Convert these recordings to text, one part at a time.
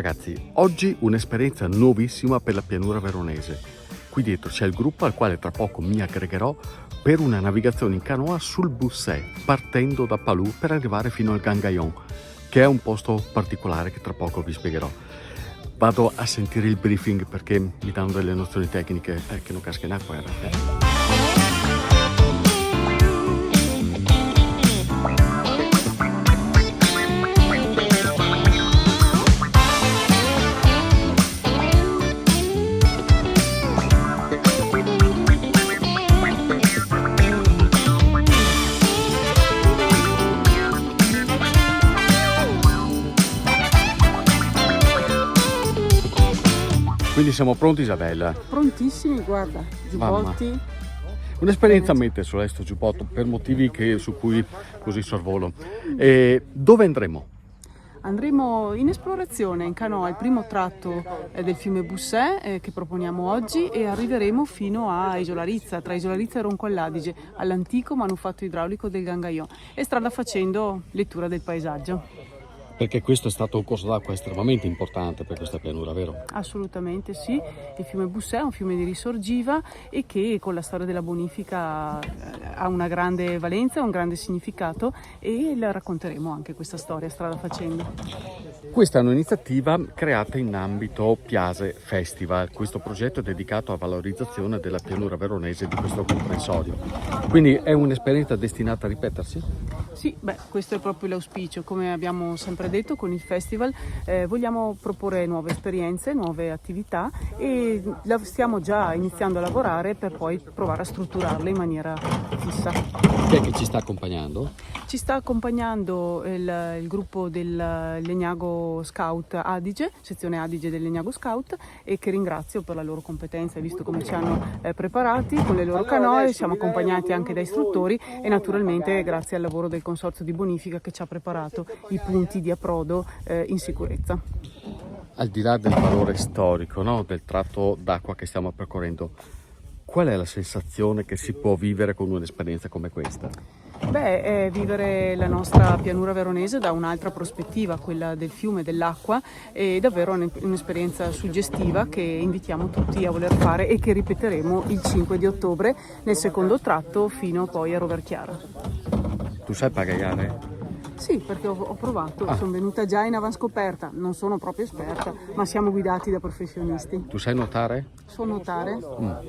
ragazzi, oggi un'esperienza nuovissima per la pianura veronese. Qui dietro c'è il gruppo al quale tra poco mi aggregherò per una navigazione in canoa sul Busset, partendo da Palù per arrivare fino al Gangaillon, che è un posto particolare che tra poco vi spiegherò. Vado a sentire il briefing perché mi danno delle nozioni tecniche che non casca in acqua in realtà. Quindi siamo pronti, Isabella? Prontissimi, guarda, giubbotti. Un'esperienza a mente su questo giubbotto per motivi su cui così sorvolo. Dove andremo? Andremo in esplorazione in canoa, il primo tratto del fiume Busset che proponiamo oggi, e arriveremo fino a Isola Rizza, tra Isola Rizza e Ronco Adige, all'antico manufatto idraulico del Gangaillon, e strada facendo lettura del paesaggio. Perché questo è stato un corso d'acqua estremamente importante per questa pianura, vero? Assolutamente sì, il fiume Busset è un fiume di risorgiva e che con la storia della bonifica ha una grande valenza, un grande significato, e la racconteremo anche questa storia strada facendo. Questa è un'iniziativa creata in ambito Piase Festival. Questo progetto è dedicato alla valorizzazione della pianura veronese di questo comprensorio. Quindi è un'esperienza destinata a ripetersi? Sì, questo è proprio l'auspicio. Come abbiamo sempre detto, con il festival vogliamo proporre nuove esperienze, nuove attività, e stiamo già iniziando a lavorare per poi provare a strutturarle in maniera fissa. Chi è che ci sta accompagnando? Ci sta accompagnando il gruppo del Legnago Scout Adige, sezione Adige del Legnago Scout, e che ringrazio per la loro competenza, visto come ci hanno preparati con le loro canoe. Siamo accompagnati anche da istruttori e naturalmente grazie al lavoro del Consorzio di Bonifica che ci ha preparato i punti di approdo in sicurezza. Al di là del valore storico, no, del tratto d'acqua che stiamo percorrendo, qual è la sensazione che si può vivere con un'esperienza come questa? È vivere la nostra pianura veronese da un'altra prospettiva, quella del fiume, dell'acqua, è davvero un'esperienza suggestiva che invitiamo tutti a voler fare e che ripeteremo il 5 di ottobre nel secondo tratto fino poi a Roverchiara. Tu sai pagaiare? Sì, perché ho provato, sono venuta già in avanscoperta, non sono proprio esperta, ma siamo guidati da professionisti. Tu sai nuotare? So nuotare,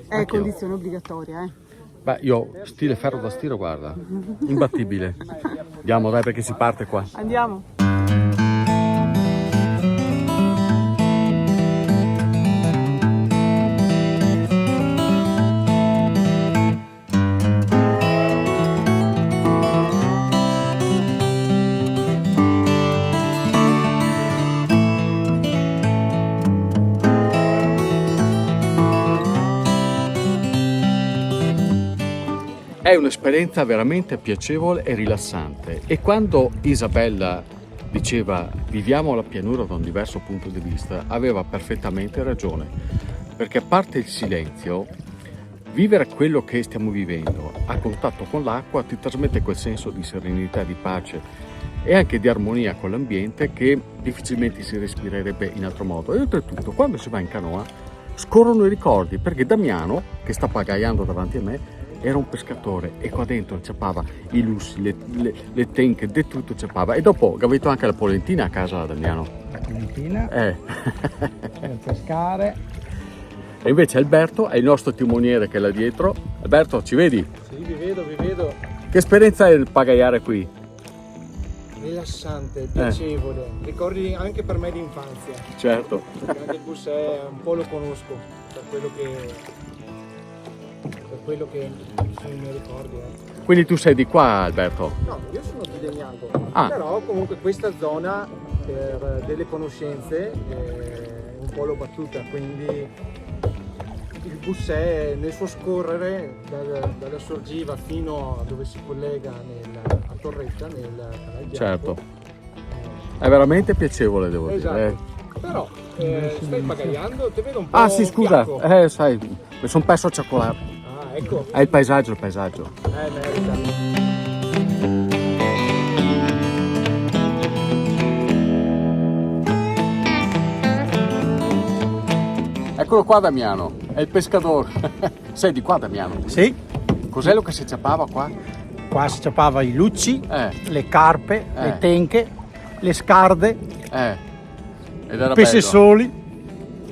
è condizione obbligatoria. Io stile ferro da stiro, guarda, imbattibile. Andiamo, dai, perché si parte qua. Andiamo. È un'esperienza veramente piacevole e rilassante, e quando Isabella diceva viviamo la pianura da un diverso punto di vista aveva perfettamente ragione, perché a parte il silenzio, vivere quello che stiamo vivendo a contatto con l'acqua ti trasmette quel senso di serenità, di pace e anche di armonia con l'ambiente che difficilmente si respirerebbe in altro modo. E oltretutto quando si va in canoa scorrono i ricordi, perché Damiano, che sta pagaiando davanti a me, era un pescatore e qua dentro inciappava i lussi, le tenche, di tutto inciappava. E dopo gavetto anche la polentina a casa da Damiano. La polentina per pescare. E invece Alberto è il nostro timoniere che è là dietro. Alberto, ci vedi? Sì, vi vedo. Che esperienza è il pagaiare qui? Rilassante, piacevole, ricordi anche per me di infanzia. Certo. Anche il Busset un po' lo conosco, per quello che sono i miei ricordi. Quindi tu sei di qua, Alberto? No, io sono di Legnago, Ah. però comunque questa zona per delle conoscenze un po' l'ho battuta, quindi il Busset nel suo scorrere dalla Sorgiva fino a dove si collega a Torretta, nel canale Bianco. Certo. È veramente piacevole, devo Esatto. dire. Però stai pagaiando, ti vedo un po'. Ah sì, scusa, fiacco. sai, mi sono perso a cioccolare. Ah, ecco. È il paesaggio. Merita. Eccolo qua Damiano, è il pescatore. Sei di qua Damiano? Sì, Cos'è lo che si ciappava qua? qua si ciappava i lucci, Eh. le carpe, Eh. le tenche, le scarde, Ed era pesce bello. soli,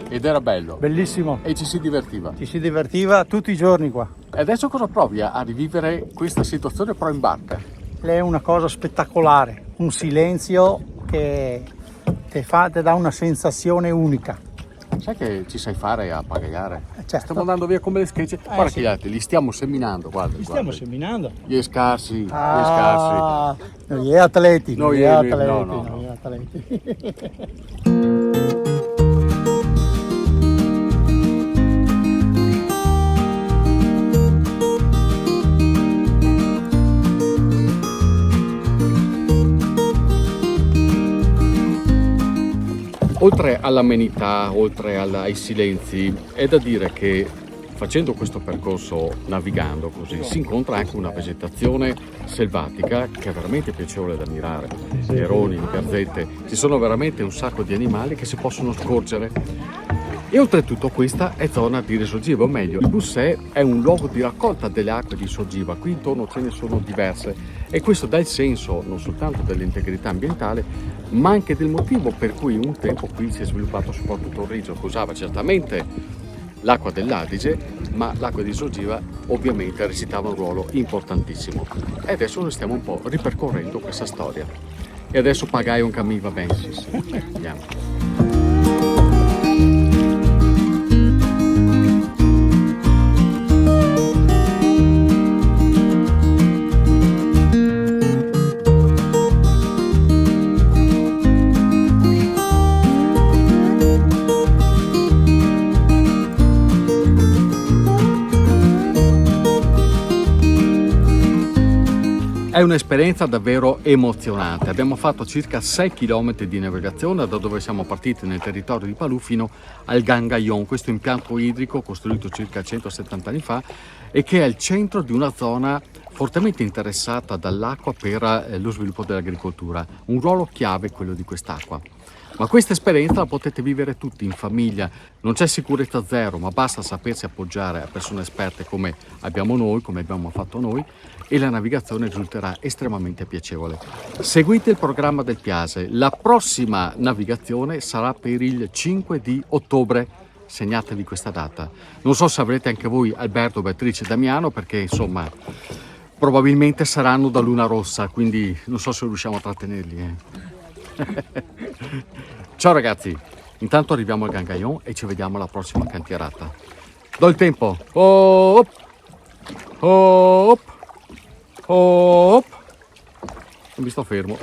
Ed era bello. bellissimo. E ci si divertiva. Ci si divertiva tutti i giorni qua. E adesso cosa provi a rivivere questa situazione però in barca? È una cosa spettacolare, un silenzio che ti dà una sensazione unica. Sai che ci sai fare a pagaiare? Certo. Stiamo andando via come le schegge. Guarda sì. che gli altri li stiamo seminando, guarda. Li stiamo guarda. seminando. Gli scarsi, gli scarsi. Ah, noi atleti, Noi noi atleti, no, no, noi no. atleti. Oltre all'amenità, oltre ai silenzi, è da dire che facendo questo percorso navigando così si incontra anche una vegetazione selvatica che è veramente piacevole da ammirare. Neroni, gazzette, ci sono veramente un sacco di animali che si possono scorgere. E oltretutto questa è zona di risorgiva, o meglio, il Busset è un luogo di raccolta delle acque di sorgiva, qui intorno ce ne sono diverse e questo dà il senso non soltanto dell'integrità ambientale ma anche del motivo per cui un tempo qui si è sviluppato soprattutto il riso che usava certamente l'acqua dell'Adige, ma l'acqua di sorgiva ovviamente recitava un ruolo importantissimo. E adesso noi stiamo un po' ripercorrendo questa storia. E adesso pagai un cammino va bene, sì. Andiamo. È un'esperienza davvero emozionante. Abbiamo fatto circa 6 km di navigazione da dove siamo partiti nel territorio di Palù fino al Gangaillon, questo impianto idrico costruito circa 170 anni fa e che è il centro di una zona fortemente interessata dall'acqua per lo sviluppo dell'agricoltura. Un ruolo chiave quello di quest'acqua. Ma questa esperienza la potete vivere tutti in famiglia, non c'è sicurezza zero, ma basta sapersi appoggiare a persone esperte come abbiamo noi, come abbiamo fatto noi, e la navigazione risulterà estremamente piacevole. Seguite il programma del Piase, la prossima navigazione sarà per il 5 di ottobre, segnatevi questa data. Non so se avrete anche voi Alberto, Beatrice e Damiano, perché insomma probabilmente saranno da Luna Rossa, quindi non so se riusciamo a trattenerli. Ciao ragazzi, intanto arriviamo al Gangaillon e ci vediamo alla prossima cantierata. Do il tempo. Hop, hop, hop. Non mi sto fermo.